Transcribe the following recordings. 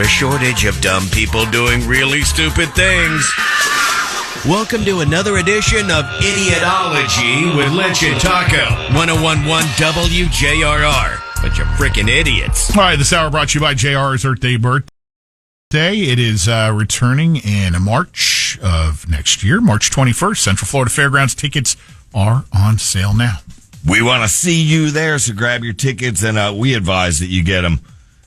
A shortage of dumb people doing really stupid things. Welcome to another edition of Idiotology with Lynch and Taco. 1011 WJRR. Bunch of frickin' idiots. All right, this hour brought to you by JR's Earth Day birthday. It is returning in March of next year, March 21st. Central Florida Fairgrounds tickets are on sale now. We want to see you there, so grab your tickets, and we advise that you get them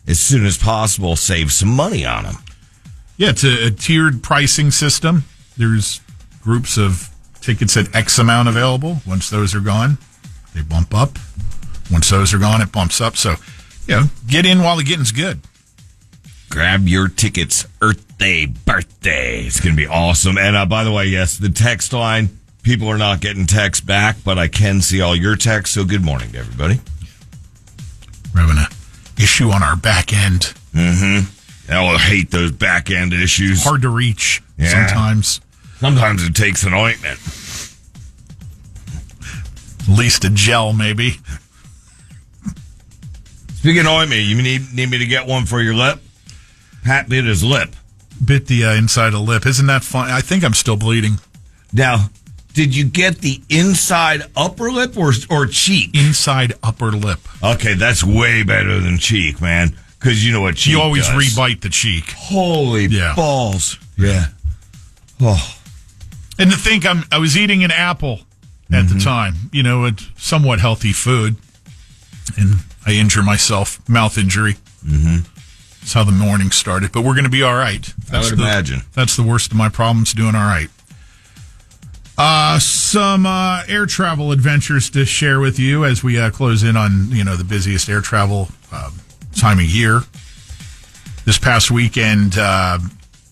as soon as possible. Save some money on them. Yeah, it's a tiered pricing system. There's groups of tickets at X amount available. Once those are gone, they bump up. Once those are gone, it bumps up. So, get in while the getting's good. Grab your tickets. Earth Day birthday. It's going to be awesome. And by the way, yes, the text line, people are not getting texts back, but I can see all your texts. So good morning to everybody. We're having an issue on our back end. Mm-hmm. I hate those back end issues. Hard to reach sometimes. Sometimes it takes an ointment. At least a gel, maybe. Speaking of ointment, you need me to get one for your lip? Pat bit his lip. Bit the inside of the lip. Isn't that fun? I think I'm still bleeding. Now, did you get the inside upper lip or cheek? Inside upper lip. Okay, that's way better than cheek, man. Because you know what cheek You always does. rebite the cheek. Holy balls. Yeah. Oh. And to think I was eating an apple at the time. A somewhat healthy food. And I injure myself. Mouth injury. Mm-hmm. That's how the morning started. But we're going to be all right. I would imagine. That's the worst of my problems, doing all right. Some air travel adventures to share with you as we close in on, the busiest air travel time of year. This past weekend,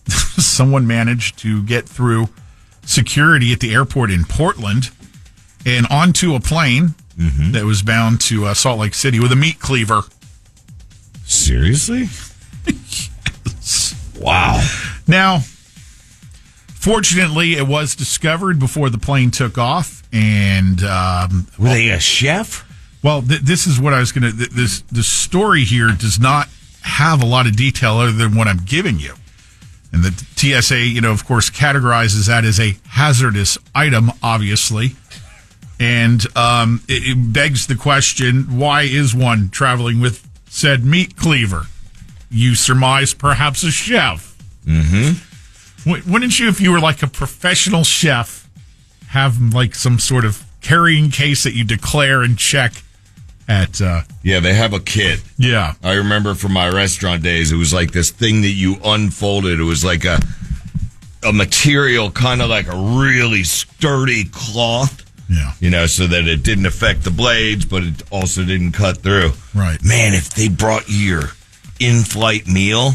someone managed to get through security at the airport in Portland and onto a plane that was bound to Salt Lake City with a meat cleaver. Seriously? Yes. Wow. Now, fortunately, it was discovered before the plane took off, and were they a chef? Well, this is what I was going to. The story here does not have a lot of detail other than what I'm giving you, and the TSA, of course, categorizes that as a hazardous item, obviously, and it begs the question: why is one traveling with said meat cleaver? You surmise perhaps a chef. Mm-hmm. Wouldn't you, if you were like a professional chef, have like some sort of carrying case that you declare and check at? Yeah, they have a kit. Yeah. I remember from my restaurant days, it was like this thing that you unfolded. It was like a material, kind of like a really sturdy cloth. Yeah. So that it didn't affect the blades, but it also didn't cut through. Right. Man, if they brought you your in-flight meal,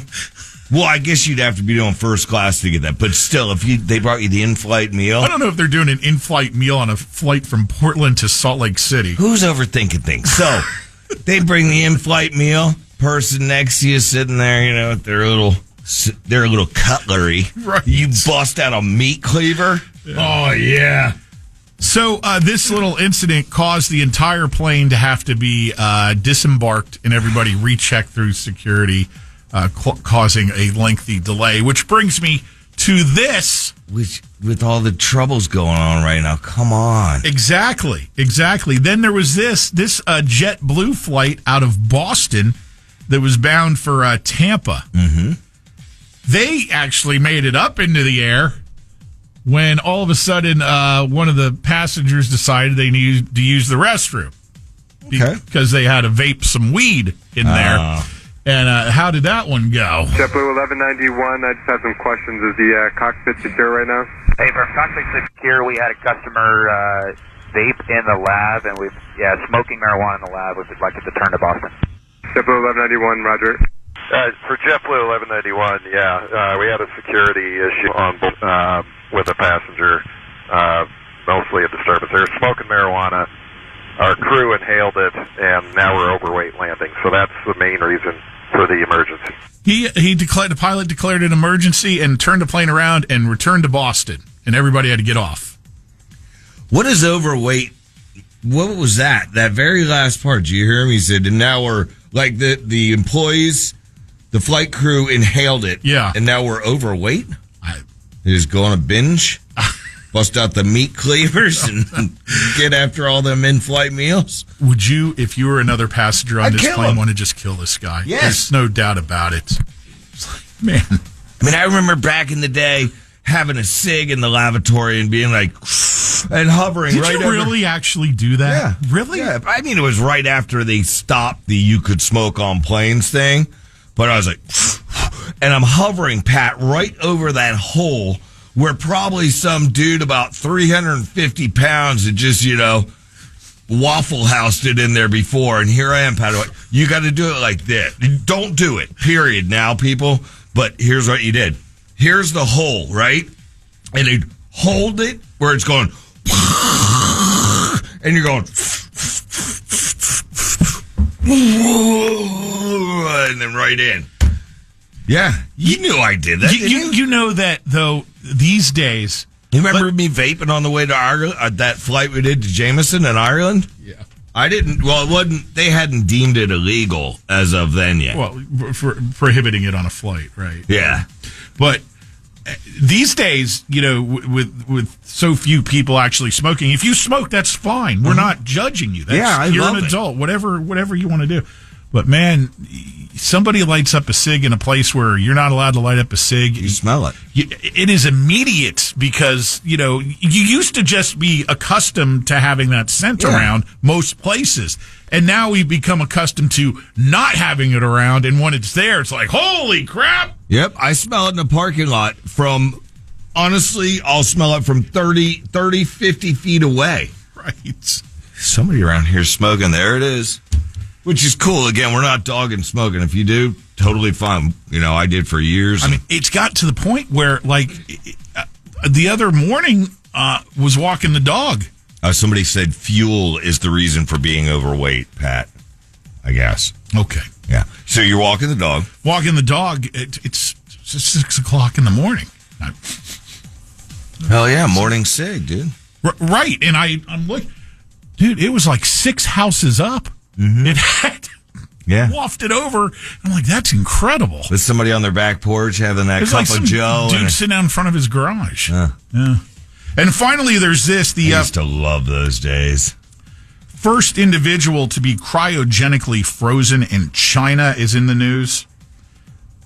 well, I guess you'd have to be doing first class to get that. But still, if they brought you the in-flight meal. I don't know if they're doing an in-flight meal on a flight from Portland to Salt Lake City. Who's overthinking things? So, they bring the in-flight meal, person next to you sitting there, with their little cutlery. Right. You bust out a meat cleaver. Yeah. Oh, yeah. So this little incident caused the entire plane to have to be disembarked and everybody rechecked through security, causing a lengthy delay, which brings me to this. Which, with all the troubles going on right now, come on. Exactly. Then there was this JetBlue flight out of Boston that was bound for Tampa. Mm-hmm. They actually made it up into the air when all of a sudden one of the passengers decided they needed to use the restroom. Okay. Because they had to vape some weed in there. And how did that one go? JetBlue 1191, I just have some questions. Is the cockpit secure right now? Hey, for cockpit secure, we had a customer vape in the lab, and smoking marijuana in the lab. We'd like it to turn to Boston. JetBlue 1191, roger. For JetBlue 1191, we had a security issue on with a passenger, mostly a disturbance. They were smoking marijuana. Our crew inhaled it, and now we're overweight landing. So that's the main reason for the emergency. The pilot declared an emergency and turned the plane around and returned to Boston, and everybody had to get off. What is overweight? What was that? That very last part, did you hear him? He said, and now we're, like, the employees The flight crew inhaled it. Yeah. And now we're overweight? They just go on a binge? Bust out the meat cleavers and get after all them in-flight meals? Would you, if you were another passenger on I'd this kill plane, him. want to just kill this guy? Yes. There's no doubt about it. It's like, man. I mean, I remember back in the day having a cig in the lavatory and being like, and hovering Did right you over. really actually do that? Yeah. Really? Yeah. I mean, it was right after they stopped the you could smoke on planes thing. But I was like, and I'm hovering, Pat, right over that hole where probably some dude about 350 pounds had just, Waffle Housed it in there before. And here I am, Pat. Like, you got to do it like this. Don't do it, period, now, people. But here's what you did. Here's the hole, right? And you hold it where it's going, and you're going, and then right in. Yeah, you knew I did that. You know that, though, these days. You remember me vaping on the way to Ireland, that flight we did to Jameson in Ireland? Yeah. I didn't, well, it wasn't, they hadn't deemed it illegal as of then yet. Well, for prohibiting it on a flight, right? Yeah. But these days, with so few people actually smoking, if you smoke, that's fine. We're not judging you. You're an adult. Whatever you want to do. But man, somebody lights up a cig in a place where you're not allowed to light up a cig. You smell it. It is immediate because, you used to just be accustomed to having that scent around most places. And now we've become accustomed to not having it around. And when it's there, it's like, holy crap. Yep. I smell it in the parking lot honestly, I'll smell it from 30, 50 feet away. Right. Somebody around here smoking. There it is. Which is cool. Again, we're not dogging smoking. If you do, totally fine. I did for years. I mean, it's got to the point where, the other morning, was walking the dog. Somebody said fuel is the reason for being overweight, Pat. I guess. Okay. Yeah. So you're walking the dog. Walking the dog, it's 6 o'clock in the morning. Hell yeah, morning cig, dude. Right. And I'm looking. Dude, it was like 6 houses up. Mm-hmm. It had wafted over. I'm like, that's incredible. With somebody on their back porch having that cup of Joe. Dude sitting down in front of his garage. Yeah. And finally, there's this. I used to love those days. First individual to be cryogenically frozen in China is in the news.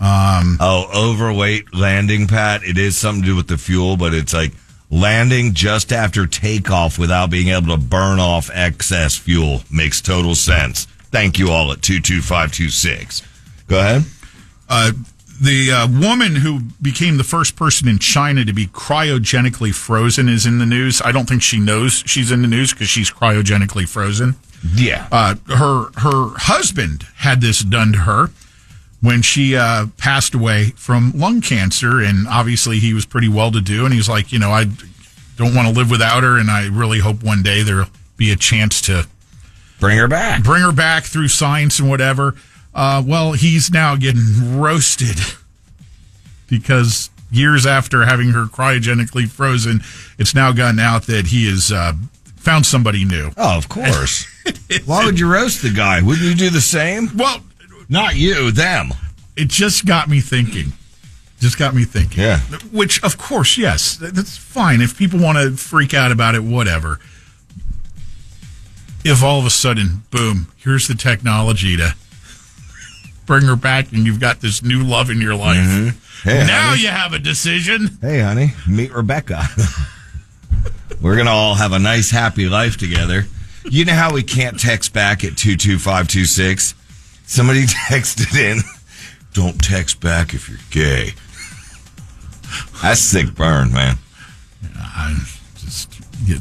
Overweight landing, Pat. It is something to do with the fuel, but it's like landing just after takeoff without being able to burn off excess fuel makes total sense. Thank you all at 22526. Go ahead. The woman who became the first person in China to be cryogenically frozen is in the news. I don't think she knows she's in the news because she's cryogenically frozen. Yeah. Her husband had this done to her when she passed away from lung cancer, and obviously he was pretty well-to-do, and he's like, I don't want to live without her, and I really hope one day there'll be a chance to bring her back through science and whatever. Well, he's now getting roasted because years after having her cryogenically frozen, it's now gotten out that he has found somebody new. Oh, of course. Why would you roast the guy? Wouldn't you do the same? Well, not you, them. It just got me thinking. Yeah. Which, of course, yes, that's fine. If people want to freak out about it, whatever. If all of a sudden, boom, here's the technology to bring her back and you've got this new love in your life. Mm-hmm. Hey, now honey. you have a decision. Hey, honey, meet Rebecca. We're going to all have a nice, happy life together. You know how we can't text back at 22526? Somebody texted in, don't text back if you're gay. That's sick burn, man.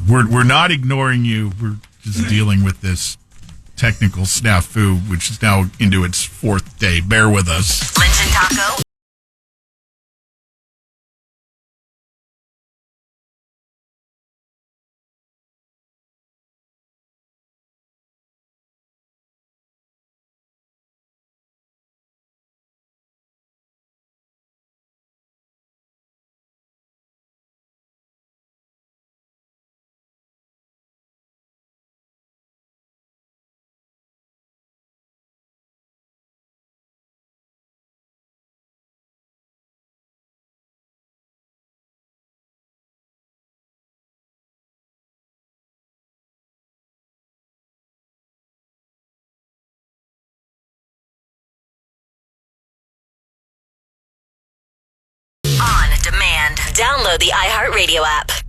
We're not ignoring you. We're just dealing with this technical snafu, which is now into its 4th day. Bear with us. Lynch and Taco. On demand. Download the iHeartRadio app.